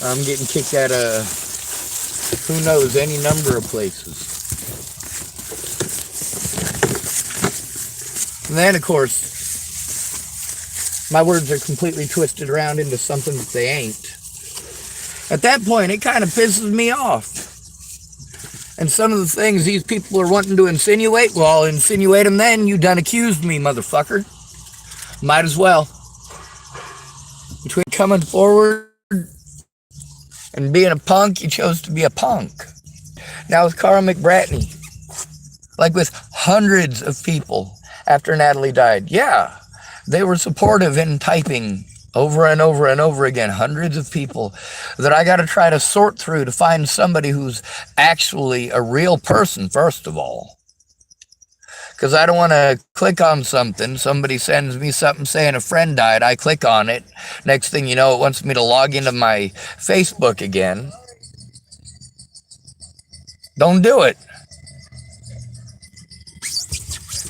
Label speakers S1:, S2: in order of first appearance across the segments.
S1: I'm getting kicked out of, who knows, any number of places. And then, of course, my words are completely twisted around into something that they ain't. At that point, it kind of pisses me off. And some of the things these people are wanting to insinuate, well, I'll insinuate them then. You done accused me, motherfucker. Might as well. Between coming forward and being a punk, you chose to be a punk. Now with Carah Mcbratnie, like with hundreds of people after Natalie died, yeah, they were supportive in typing over and over and over again, hundreds of people that I got to try to sort through to find somebody who's actually a real person, first of all. Because I don't want to click on something. Somebody sends me something saying a friend died. I click on it. Next thing you know, it wants me to log into my Facebook again. Don't do it.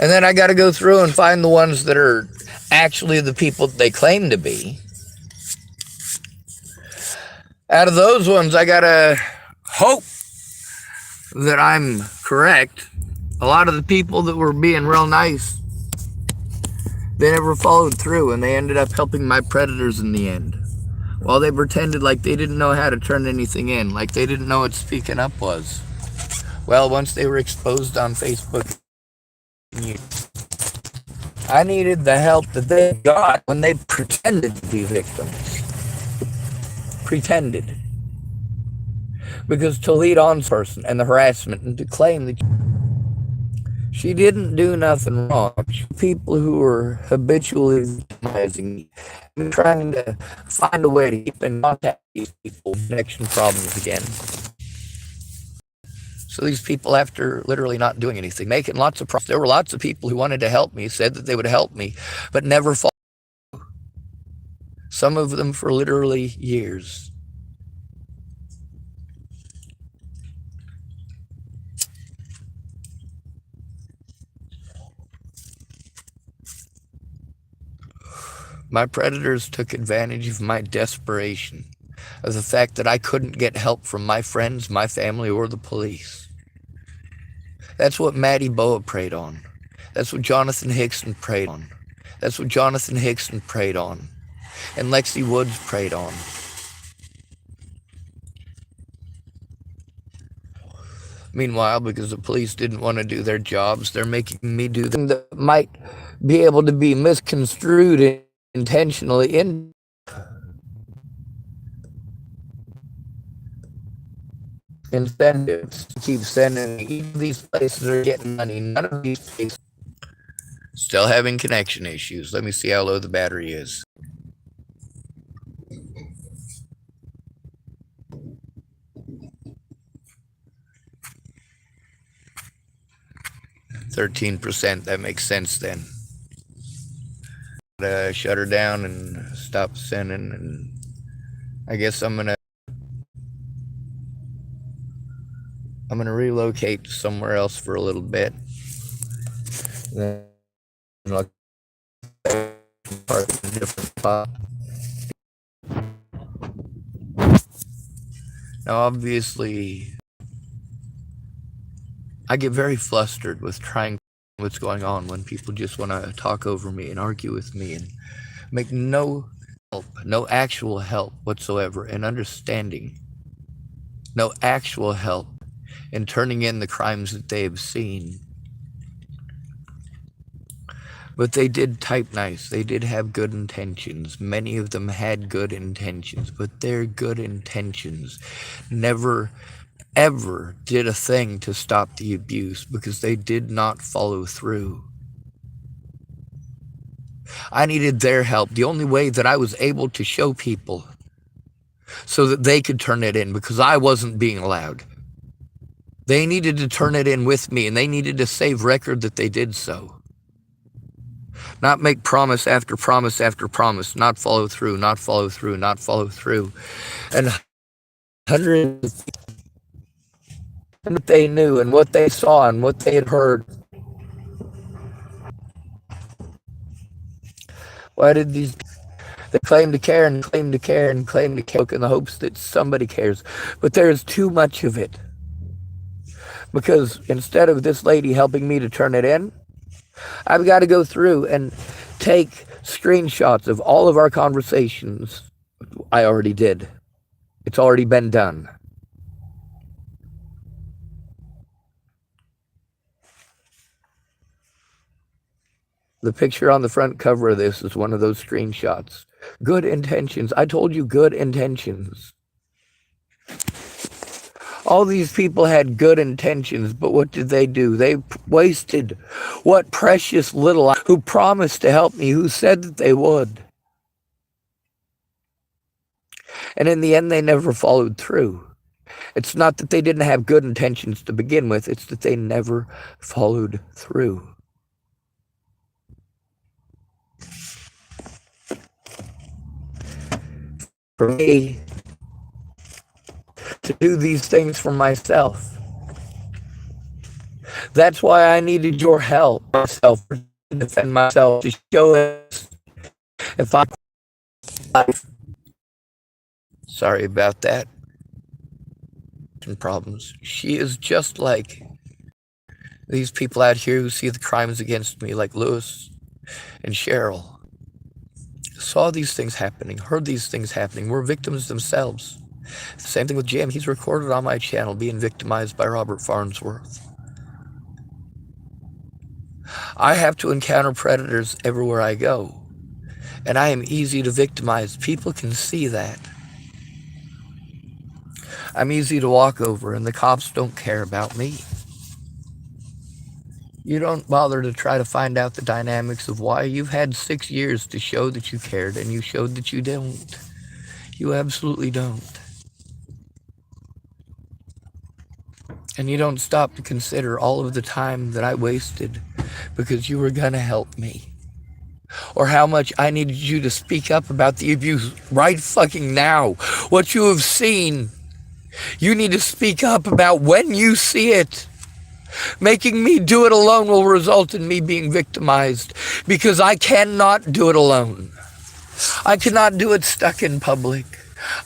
S1: And then I got to go through and find the ones that are actually the people that they claim to be. Out of those ones, I got to hope that I'm correct. A lot of the people that were being real nice, they never followed through, and they ended up helping my predators in the end. While they pretended like they didn't know how to turn anything in, like they didn't know what speaking up was. Well, once they were exposed on Facebook, I needed the help that they got when they pretended to be victims. Pretended. Because to lead on person and the harassment and to claim that she didn't do nothing wrong. People who were habitually victimizing me and trying to find a way to keep in contact with these people, connection problems again. So these people, after literally not doing anything, making lots of problems, there were lots of people who wanted to help me, said that they would help me, but never followed. Some of them for literally years. My predators took advantage of my desperation, of the fact that I couldn't get help from my friends, my family, or the police. That's what Maddie Boa preyed on. That's what Jonathan Hickson preyed on. That's what Jonathan Hickson preyed on. And Lexi Woods preyed on. Meanwhile, because the police didn't want to do their jobs, they're making me do things that might be able to be misconstrued intentionally in incentives to keep sending me. Even these places are getting money. None of these places still having connection issues. Let me see how low the battery is. 13%. That makes sense then. Shut her down and stop sending, and I guess I'm gonna relocate somewhere else for a little bit. Then I'll park in a different spot. Now, obviously, I get very flustered with trying what's going on when people just want to talk over me and argue with me and make no help, no actual help whatsoever in understanding, no actual help in turning in the crimes that they have seen. But they did type nice. They did have good intentions. Many of them had good intentions, but their good intentions never ever did a thing to stop the abuse because they did not follow through. I needed their help. The only way that I was able to show people so that they could turn it in, because I wasn't being allowed. They needed to turn it in with me, and they needed to save record that they did so. Not make promise after promise after promise, not follow through, not follow through, not follow through. And hundreds of people, and what they knew and what they saw and what they had heard. Why did these They claim to care and claim to care and claim to care in the hopes that somebody cares. But there's too much of it. Because instead of this lady helping me to turn it in, I've got to go through and take screenshots of all of our conversations. I already did. It's already been done. The picture on the front cover of this is one of those screenshots. Good intentions. I told you, good intentions. All these people had good intentions, but what did they do? They wasted what precious little who promised to help me, who said that they would. And in the end, they never followed through. It's not that they didn't have good intentions to begin with, it's that they never followed through. For me to do these things for myself, that's why I needed your help, myself, to defend myself, to show us if I... Sorry about that. Problems. She is just like these people out here who see the crimes against me, like Lewis and Cheryl. Saw these things happening, heard these things happening, were victims themselves. Same thing with Jim. He's recorded on my channel being victimized by Robert Farnsworth. I have to encounter predators everywhere I go, and I am easy to victimize. People can see that. I'm easy to walk over, and the cops don't care about me. You don't bother to try to find out the dynamics of why. You've had 6 years to show that you cared, and you showed that you don't. You absolutely don't. And you don't stop to consider all of the time that I wasted because you were going to help me. Or how much I needed you to speak up about the abuse right fucking now. What you have seen, you need to speak up about when you see it. Making me do it alone will result in me being victimized because I cannot do it alone. I cannot do it stuck in public.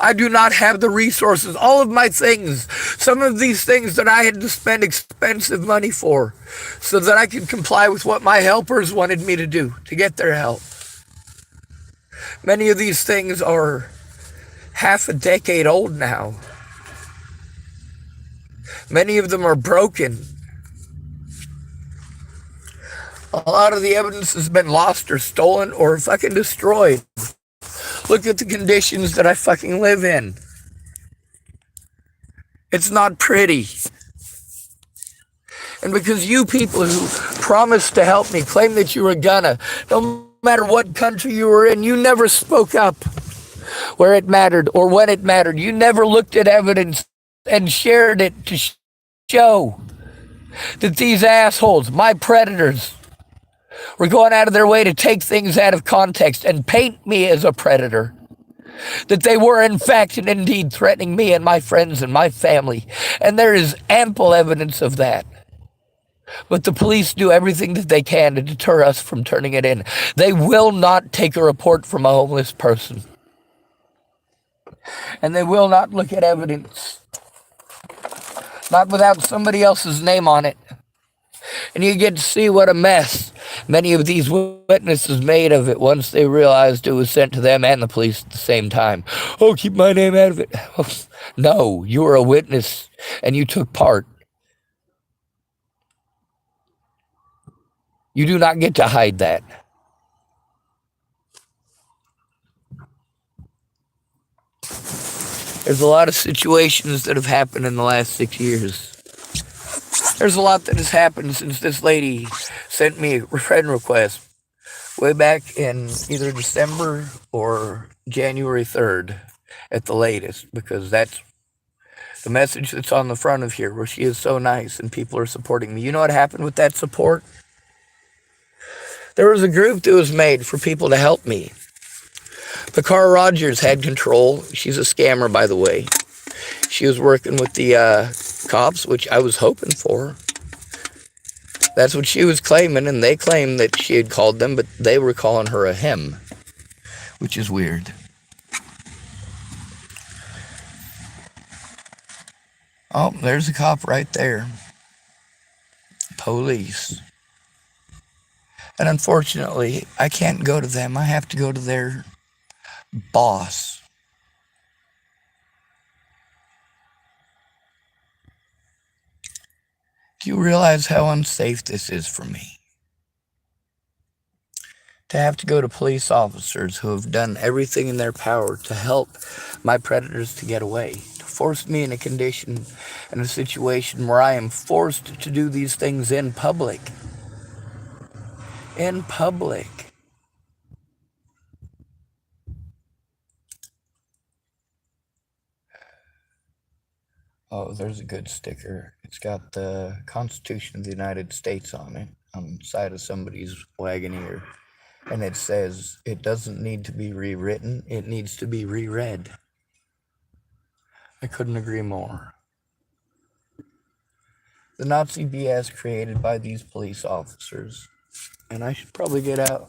S1: I do not have the resources, all of my things, some of these things that I had to spend expensive money for so that I could comply with what my helpers wanted me to do to get their help. Many of these things are half a decade old now. Many of them are broken. A lot of the evidence has been lost or stolen or fucking destroyed. Look at the conditions that I fucking live in. It's not pretty. And because you people who promised to help me, claim that you were gonna, no matter what country you were in, you never spoke up where it mattered or when it mattered. You never looked at evidence and shared it to show that these assholes, my predators, were going out of their way to take things out of context and paint me as a predator. That they were in fact and indeed threatening me and my friends and my family. And there is ample evidence of that. But the police do everything that they can to deter us from turning it in. They will not take a report from a homeless person. And they will not look at evidence. Not without somebody else's name on it. And you get to see what a mess many of these witnesses made of it once they realized it was sent to them and the police at the same time. Oh, keep my name out of it. No, you were a witness and you took part. You do not get to hide that. There's a lot of situations that have happened in the last 6 years. There's a lot that has happened since this lady sent me a friend request way back in either December or January 3rd at the latest, because that's the message that's on the front of here, where she is so nice and people are supporting me. You know what happened with that support? There was a group that was made for people to help me. The Carah Rogers had control. She's a scammer, by the way. She was working with the cops, which I was hoping for. That's what she was claiming, and they claimed that she had called them, but they were calling her a him, which is weird. Oh, there's a cop right there. Police. And unfortunately, I can't go to them. I have to go to their boss. Do you realize how unsafe this is for me? To have to go to police officers who have done everything in their power to help my predators to get away, to force me in a condition, in a situation where I am forced to do these things in public. In public. Oh, there's a good sticker. It's got the Constitution of the United States on it, on the side of somebody's Wagoneer. And it says, it doesn't need to be rewritten, it needs to be reread. I couldn't agree more. The Nazi BS created by these police officers. And I should probably get out,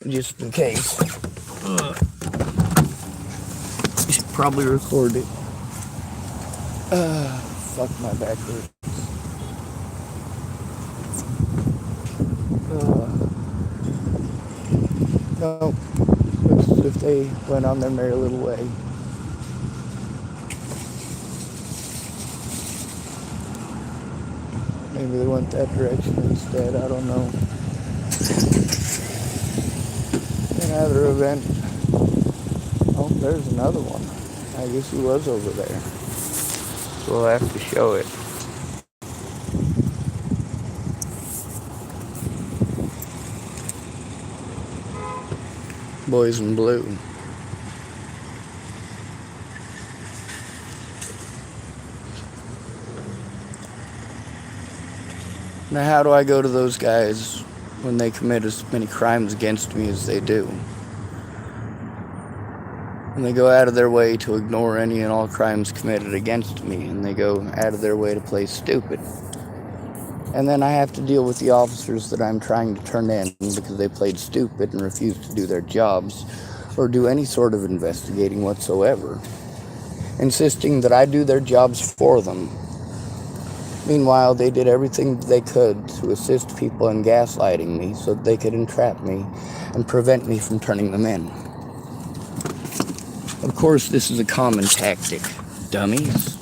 S1: just in case. I should probably record it. Fuck, my back hurts. No, looks as if they went on their merry little way. Maybe they went that direction instead, I don't know. In either event, oh, there's another one. I guess he was over there. So we'll have to show it. Boys in blue. Now, how do I go to those guys when they commit as many crimes against me as they do? And they go out of their way to ignore any and all crimes committed against me, and they go out of their way to play stupid. And then I have to deal with the officers that I'm trying to turn in because they played stupid and refused to do their jobs or do any sort of investigating whatsoever, insisting that I do their jobs for them. Meanwhile, they did everything they could to assist people in gaslighting me so that they could entrap me and prevent me from turning them in. Of course, this is a common tactic, dummies.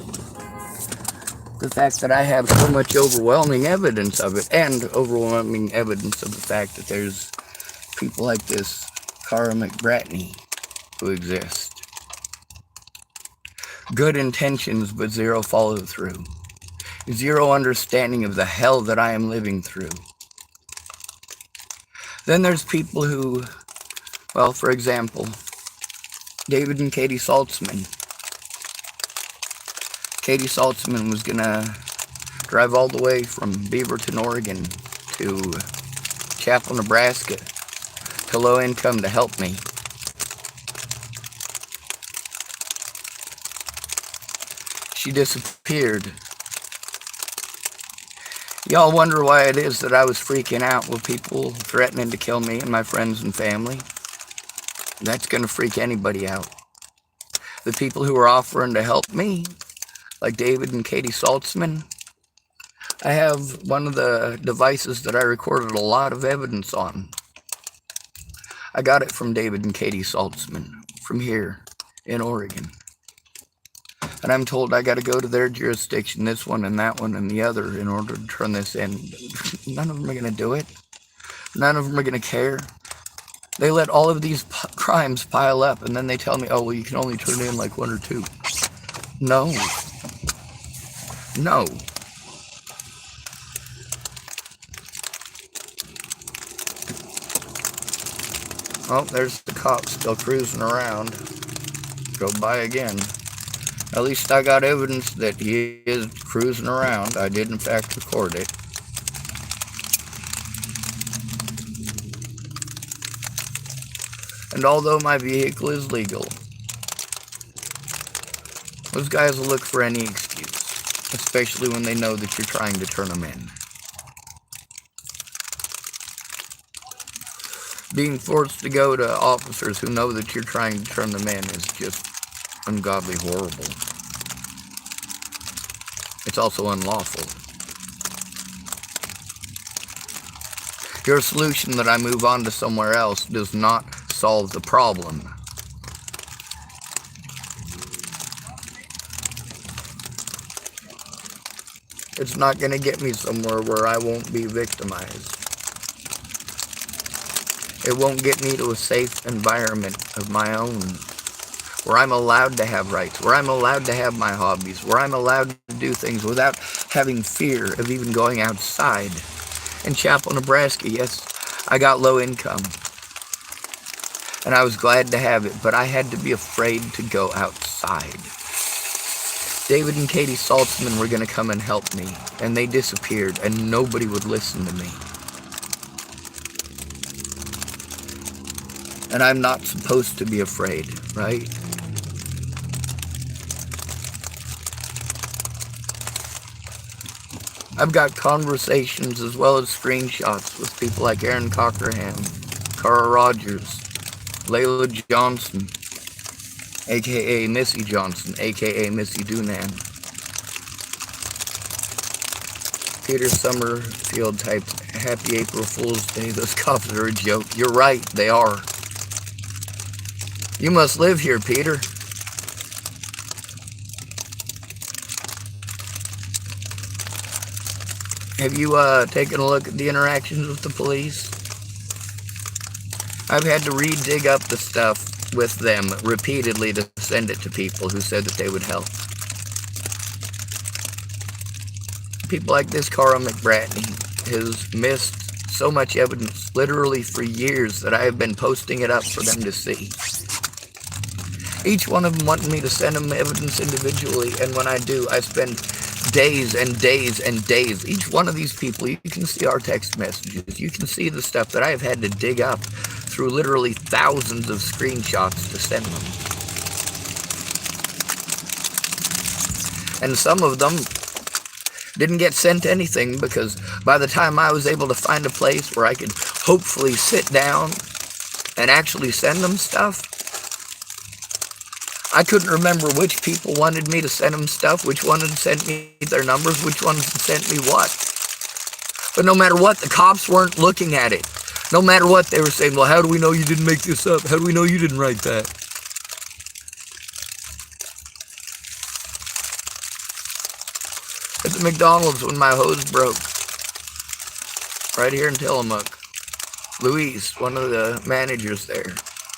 S1: The fact that I have so much overwhelming evidence of it, and overwhelming evidence of the fact that there's people like this Carah Mcbratnie who exist. Good intentions, but zero follow-through. Zero understanding of the hell that I am living through. Then there's people who, well, for example, David and Katie Saltzman. Katie Saltzman was gonna drive all the way from Beaverton, Oregon to Chapel, Nebraska to low income to help me. She disappeared. Y'all wonder why it is that I was freaking out with people threatening to kill me and my friends and family? That's gonna freak anybody out. The people who are offering to help me, like David and Katie Saltzman, I have one of the devices that I recorded a lot of evidence on. I got it from David and Katie Saltzman from here in Oregon. And I'm told I got to go to their jurisdiction, this one and that one and the other, in order to turn this in. None of them are going to do it. None of them are going to care. They let all of these crimes pile up, and then they tell me, oh, well, you can only turn in like one or two. No. No. Oh, there's the cop still cruising around. Go by again. At least I got evidence that he is cruising around. I did in fact record it. And although my vehicle is legal, those guys will look for any excuse, especially when they know that you're trying to turn them in. Being forced to go to officers who know that you're trying to turn them in is just ungodly horrible. It's also unlawful. Your solution that I move on to somewhere else does not solve the problem. It's not going to get me somewhere where I won't be victimized. It won't get me to a safe environment of my own, where I'm allowed to have rights, where I'm allowed to have my hobbies, where I'm allowed to do things without having fear of even going outside. In Chapel, Nebraska, yes, I got low income, and I was glad to have it, but I had to be afraid to go outside. David and Katie Saltzman were going to come and help me, and they disappeared, and nobody would listen to me. And I'm not supposed to be afraid, right? I've got conversations as well as screenshots with people like Aaron Cockerham, Carah Rogers, Layla Johnson, a.k.a. Missy Johnson, a.k.a. Missy Doonan. Peter Summerfield typed, "Happy April Fool's Day. Those cops are a joke." You're right, they are. You must live here, Peter. Have you taken a look at the interactions with the police? I've had to re-dig up the stuff with them repeatedly to send it to people who said that they would help. People like this Carah Mcbratnie has missed so much evidence literally for years that I have been posting it up for them to see. Each one of them wanted me to send them evidence individually, and when I do, I spend days and days and days. Each one of these people, you can see our text messages. You can see the stuff that I have had to dig up through literally thousands of screenshots to send them. And some of them didn't get sent anything because by the time I was able to find a place where I could hopefully sit down and actually send them stuff, I couldn't remember which people wanted me to send them stuff, which one had sent me their numbers, which ones had sent me what. But no matter what, the cops weren't looking at it. No matter what, they were saying, well, how do we know you didn't make this up? How do we know you didn't write that? At the McDonald's when my hose broke, right here in Tillamook, Louise, one of the managers there,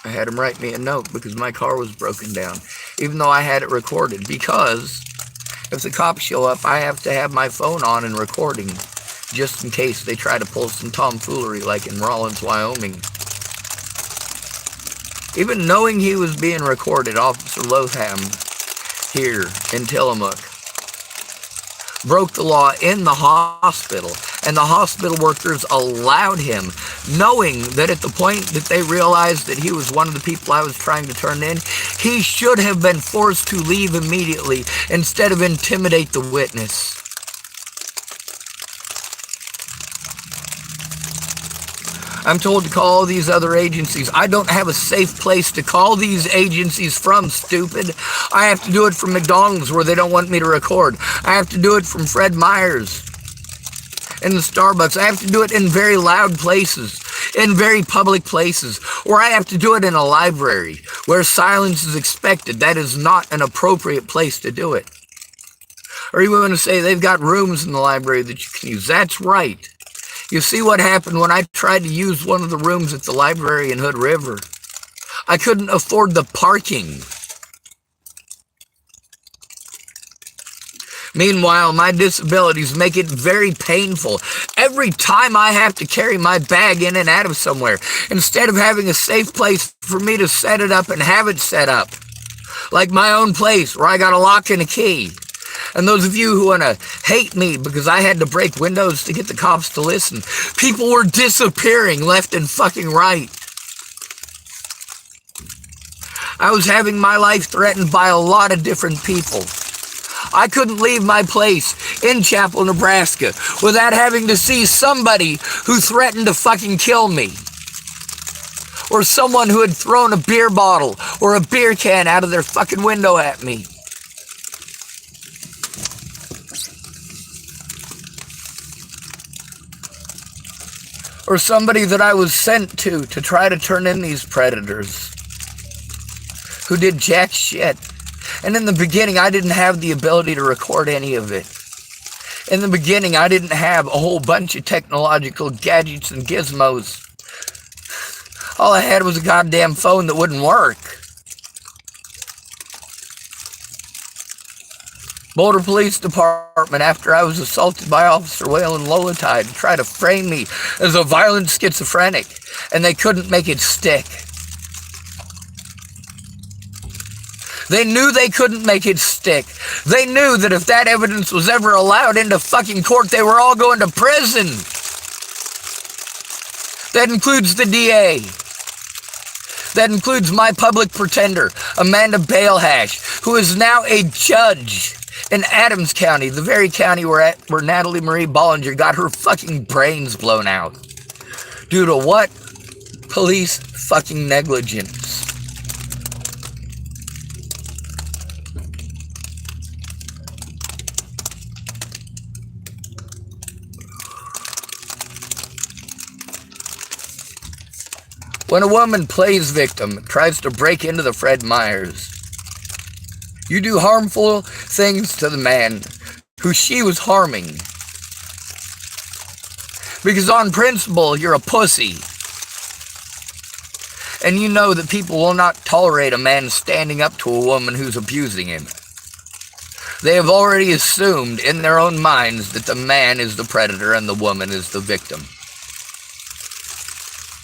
S1: I had him write me a note because my car was broken down, even though I had it recorded, because if the cops show up, I have to have my phone on and recording, just in case they try to pull some tomfoolery like in Rawlins, Wyoming. Even knowing he was being recorded, Officer Lotham here in Tillamook broke the law in the hospital, and the hospital workers allowed him, knowing that at the point that they realized that he was one of the people I was trying to turn in, he should have been forced to leave immediately instead of intimidate the witness. I'm told to call these other agencies. I don't have a safe place to call these agencies from, stupid. I have to do it from McDonald's where they don't want me to record. I have to do it from Fred Meyer's in the Starbucks. I have to do it in very loud places, in very public places, or I have to do it in a library where silence is expected. That is not an appropriate place to do it. Or you want to say they've got rooms in the library that you can use. That's right. You see what happened when I tried to use one of the rooms at the library in Hood River? I couldn't afford the parking. Meanwhile, my disabilities make it very painful every time I have to carry my bag in and out of somewhere, instead of having a safe place for me to set it up and have it set up, like my own place where I got a lock and a key. And those of you who want to hate me because I had to break windows to get the cops to listen, people were disappearing left and fucking right. I was having my life threatened by a lot of different people. I couldn't leave my place in Chapel, Nebraska without having to see somebody who threatened to fucking kill me. or someone who had thrown a beer bottle or a beer can out of their fucking window at me. Or somebody that I was sent to try to turn in these predators who did jack shit. And in the beginning, I didn't have the ability to record any of it. In the beginning, I didn't have a whole bunch of technological gadgets and gizmos. All I had was a goddamn phone that wouldn't work. Boulder Police Department, after I was assaulted by Officer Waylon Lolitide, tried to frame me as a violent schizophrenic, and they couldn't make it stick. They knew they couldn't make it stick. They knew that if that evidence was ever allowed into fucking court, they were all going to prison. That includes the DA. That includes my public pretender, Amanda Balehash, who is now a judge in Adams County, the very county where Natalie Marie Bollinger got her fucking brains blown out. Due to what? Police fucking negligence. When a woman plays victim, tries to break into the Fred Meyers, you do harmful things to the man who she was harming. Because on principle, you're a pussy. And you know that people will not tolerate a man standing up to a woman who's abusing him. They have already assumed in their own minds that the man is the predator and the woman is the victim.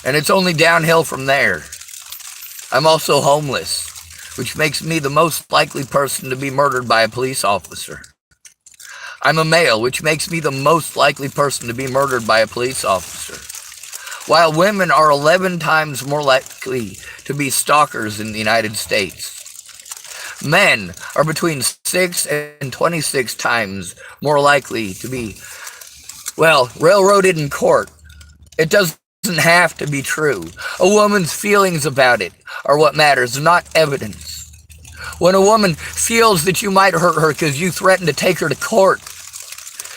S1: And it's only downhill from there. I'm also homeless, which makes me the most likely person to be murdered by a police officer. I'm a male, which makes me the most likely person to be murdered by a police officer. While women are 11 times more likely to be stalkers in the United States. Men are between 6 and 26 times more likely to be, well, railroaded in court. It doesn't have to be true. A woman's feelings about it are what matters, not evidence. When a woman feels that you might hurt her because you threatened to take her to court,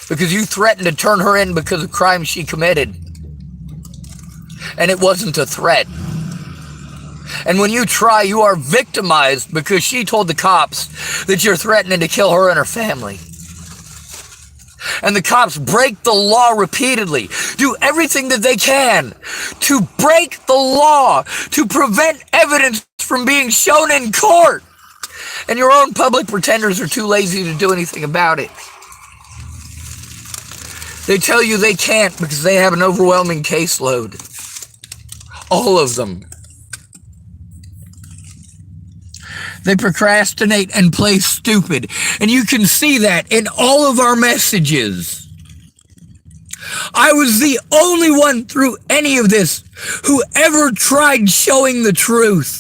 S1: because you threatened to turn her in because of crimes she committed, and it wasn't a threat. And when you try, you are victimized because she told the cops that you're threatening to kill her and her family. And the cops break the law repeatedly, do everything that they can to break the law, to prevent evidence from being shown in court. And your own public pretenders are too lazy to do anything about it. They tell you they can't because they have an overwhelming caseload. All of them. They procrastinate and play stupid. And you can see that in all of our messages. I was the only one through any of this who ever tried showing the truth.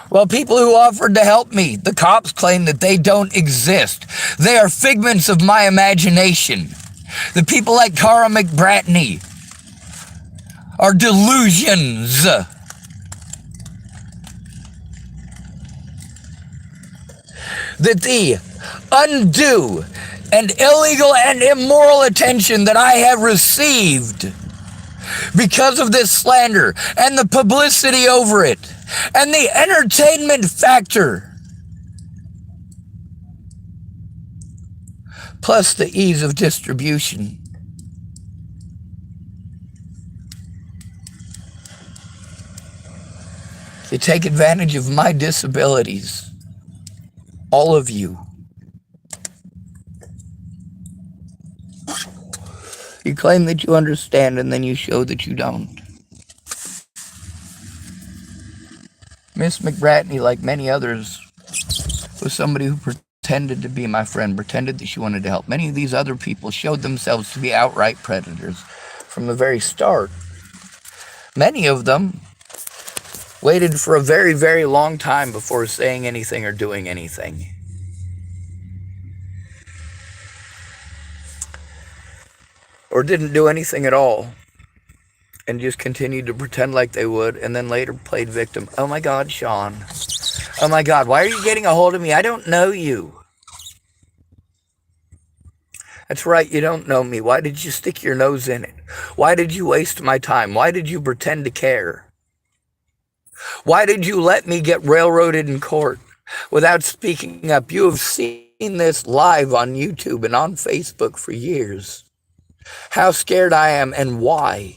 S1: Well, people who offered to help me, the cops claim that they don't exist. They are figments of my imagination. The people like Carah Mcbratnie are delusions. That the undue and illegal and immoral attention that I have received because of this slander and the publicity over it and the entertainment factor, plus the ease of distribution, they take advantage of my disabilities. All of you. You claim that you understand and then you show that you don't. Miss Mcbratnie, like many others, was somebody who pretended to be my friend, pretended that she wanted to help. Many of these other people showed themselves to be outright predators from the very start. Many of them waited for a very, very long time before saying anything or doing anything. Or didn't do anything at all. and just continued to pretend like they would, and then later played victim. Oh my God, Sean. Oh my God, why are you getting a hold of me? I don't know you. That's right, you don't know me. Why did you stick your nose in it? Why did you waste my time? Why did you pretend to care? Why did you let me get railroaded in court without speaking up? You have seen this live on YouTube and on Facebook for years. How scared I am and why.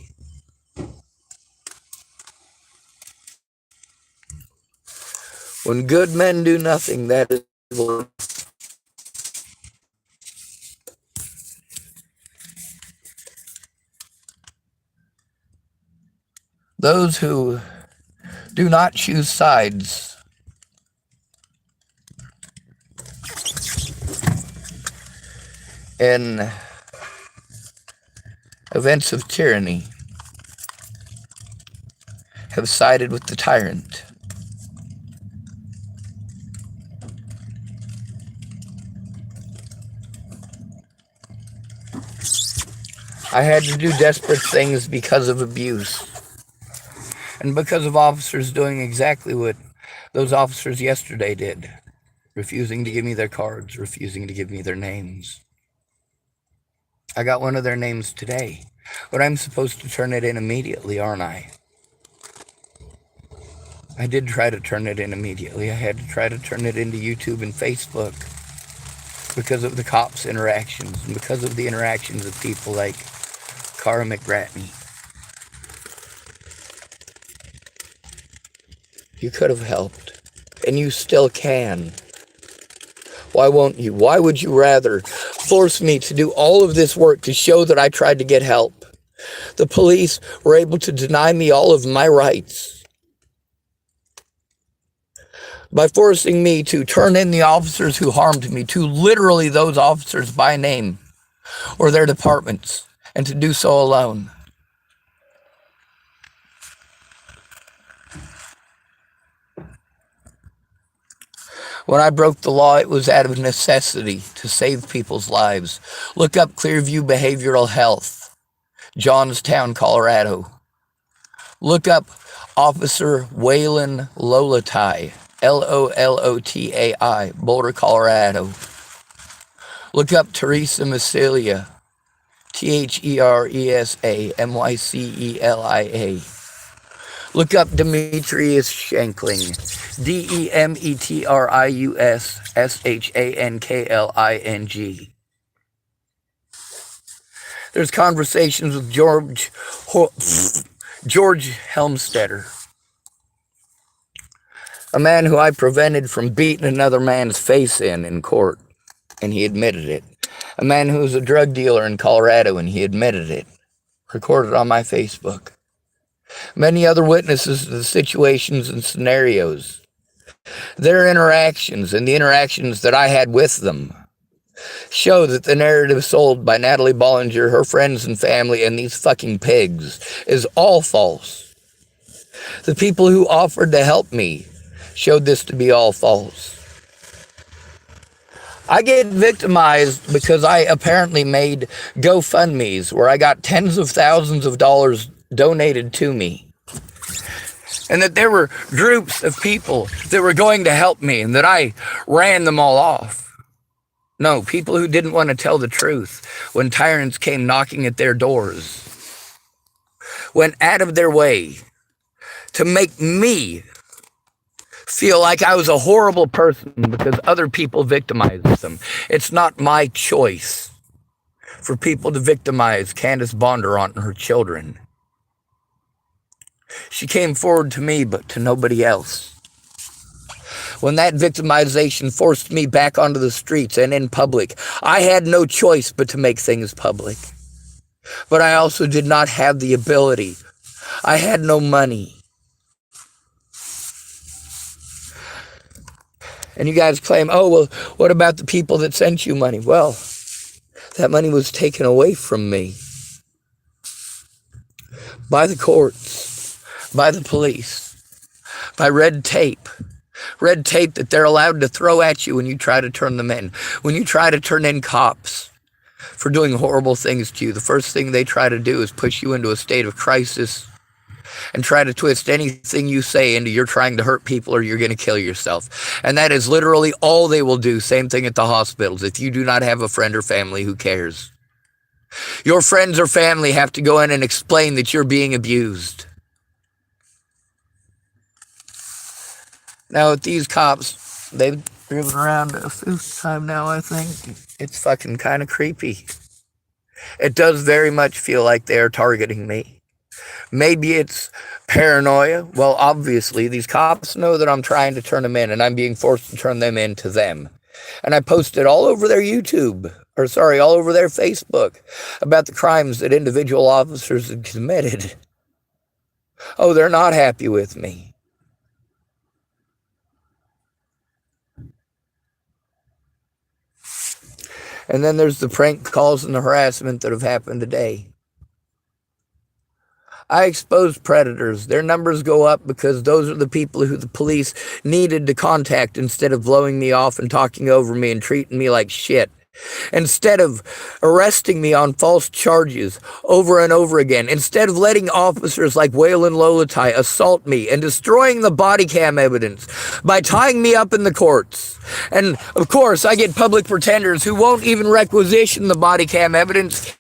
S1: When good men do nothing, that is evil. Those who do not choose sides in events of tyranny have sided with the tyrant. I had to do desperate things because of abuse. And because of officers doing exactly what those officers yesterday did. Refusing to give me their cards, refusing to give me their names. I got one of their names today, but I'm supposed to turn it in immediately, aren't I? I did try to turn it in immediately. I had to try to turn it into YouTube and Facebook because of the cops' interactions and because of the interactions of people like Carah Mcbratnie. You could have helped, and you still can. Why won't you? Why would you rather force me to do all of this work to show that I tried to get help? The police were able to deny me all of my rights by forcing me to turn in the officers who harmed me, to literally those officers by name or their departments, and to do so alone. When I broke the law, it was out of necessity to save people's lives. Look up Clearview Behavioral Health, Johnstown, Colorado. Look up Officer Waylon Lolotai, Lolotai, Boulder, Colorado. Look up Teresa Mycelia, Theresamycelia. Look up Demetrius Shankling, Demetrius Shankling. There's conversations with George Helmstetter, a man who I prevented from beating another man's face in court, and he admitted it. A man who's a drug dealer in Colorado, and he admitted it. Recorded on my Facebook. Many other witnesses to the situations and scenarios. Their interactions and the interactions that I had with them show that the narrative sold by Natalie Bollinger, her friends and family, and these fucking pigs is all false. The people who offered to help me showed this to be all false. I get victimized because I apparently made GoFundMes where I got tens of thousands of dollars donated to me. And that there were groups of people that were going to help me and that I ran them all off. No, people who didn't want to tell the truth when tyrants came knocking at their doors went out of their way to make me feel like I was a horrible person because other people victimized them. It's not my choice for people to victimize Candace Bondurant and her children. She came forward to me, but to nobody else. When that victimization forced me back onto the streets and in public, I had no choice but to make things public. But I also did not have the ability. I had no money. And you guys claim, oh, well, what about the people that sent you money? Well, that money was taken away from me by the courts, by the police, by red tape. Red tape that they're allowed to throw at you when you try to turn them in. When you try to turn in cops for doing horrible things to you, the first thing they try to do is push you into a state of crisis and try to twist anything you say into you're trying to hurt people or you're going to kill yourself. And that is literally all they will do. Same thing at the hospitals. If you do not have a friend or family who cares, your friends or family have to go in and explain that you're being abused. Now, with these cops, they've driven around a fifth time now, I think. It's fucking kind of creepy. It does very much feel like they're targeting me. Maybe it's paranoia. Well, obviously, these cops know that I'm trying to turn them in, and I'm being forced to turn them in to them. And I posted all over their YouTube, all over their Facebook, about the crimes that individual officers had committed. Oh, they're not happy with me. And then there's the prank calls and the harassment that have happened today. I expose predators. Their numbers go up because those are the people who the police needed to contact instead of blowing me off and talking over me and treating me like shit. Instead of arresting me on false charges over and over again. Instead of letting officers like Waylon Lolatai assault me and destroying the body cam evidence by tying me up in the courts. And of course, I get public pretenders who won't even requisition the body cam evidence.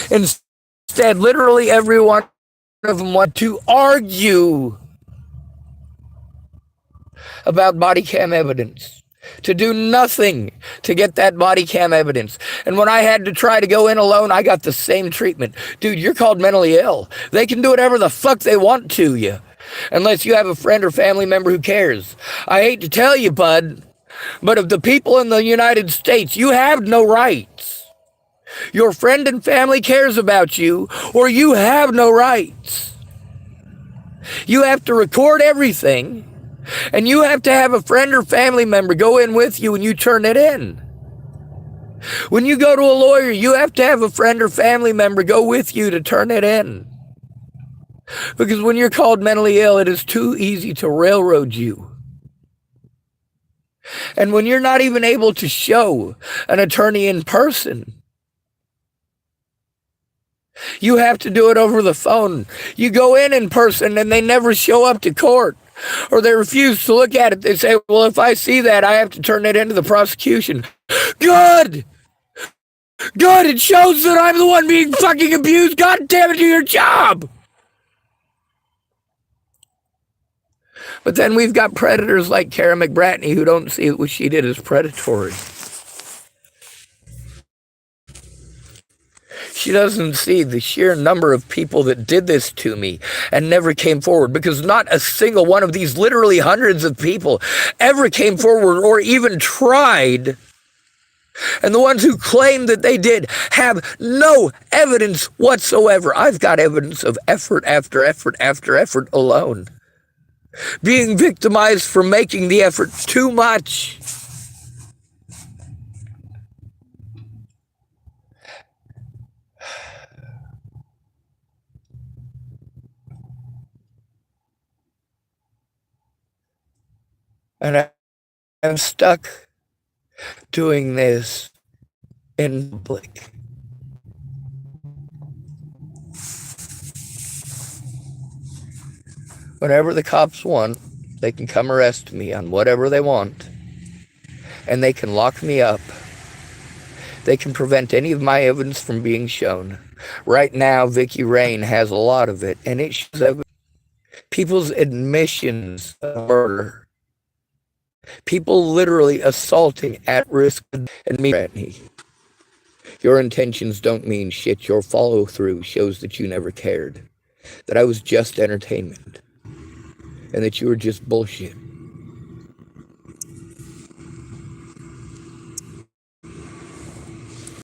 S1: Instead, literally every one of them want to argue about body cam evidence. To do nothing to get that body cam evidence. And when I had to try to go in alone, I got the same treatment. Dude, you're called mentally ill. They can do whatever the fuck they want to you, unless you have a friend or family member who cares. I hate to tell you, bud, but of the people in the United States, you have no rights. Your friend and family cares about you, or you have no rights. You have to record everything. And you have to have a friend or family member go in with you when you turn it in. When you go to a lawyer, you have to have a friend or family member go with you to turn it in. Because when you're called mentally ill, it is too easy to railroad you. And when you're not even able to show an attorney in person, you have to do it over the phone. You go in person and they never show up to court. Or they refuse to look at it. They say, well, if I see that, I have to turn it into the prosecution. Good! Good! It shows that I'm the one being fucking abused. God damn it, do your job! But then we've got predators like Carah Mcbratnie who don't see what she did as predatory. She doesn't see the sheer number of people that did this to me and never came forward, because not a single one of these literally hundreds of people ever came forward or even tried. And the ones who claim that they did have no evidence whatsoever. I've got evidence of effort after effort after effort alone. Being victimized for making the effort too much. And I'm stuck doing this in public. Whenever the cops want, they can come arrest me on whatever they want. And they can lock me up. They can prevent any of my evidence from being shown. Right now, Vicky Rain has a lot of it, and it shows people's admissions of murder. People literally assaulting at risk. And Mcbratnie, your intentions don't mean shit. Your follow-through shows that you never cared. That I was just entertainment. And that you were just bullshit.